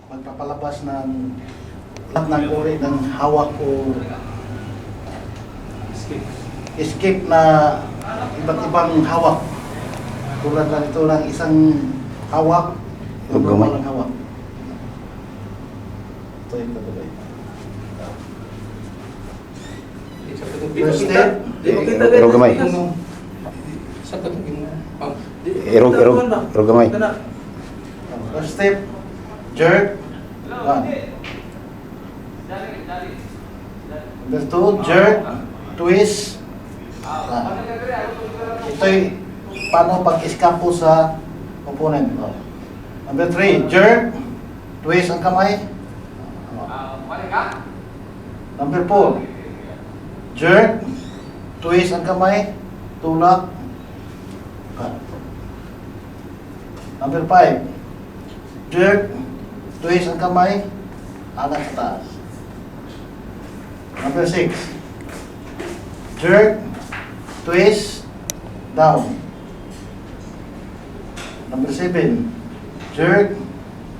magpapalabas ng lahat ng uri ng hawak o escape na iba't ibang hawak. Tulad lang ito ng isang hawak, yung normal ng hawak. Ito yung katuloy. First step, Ero gamay. Ero gamay. first step, jerk, 1. Number 2, jerk, twist, 1. Ito'y paano pag-escapo sa opponent. Number 3, jerk, twist ang kamay. Number 4, jerk, twist ang kamay, tulak. Number 5, jerk, twist ang kamay, angat sa taas. Number 6, jerk, twist, down. Number 7, jerk,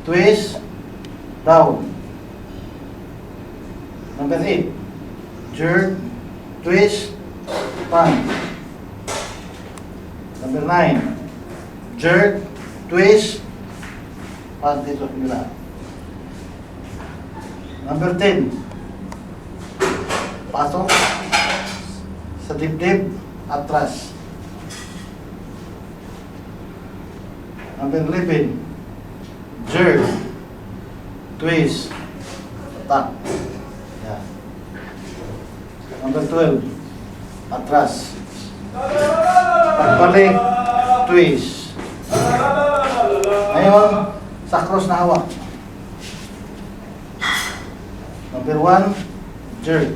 twist, down. Number 8, jerk, twist, punch. Number 9, jerk, twist, punch dito sa kabila. Number 10, pasok sa dibdib, atras. Number 11, jerk, twist, attack. Yan. Number 12, atras. Pagbalik, twist. Ngayon, sa cross na hawak. Number 1, jerk.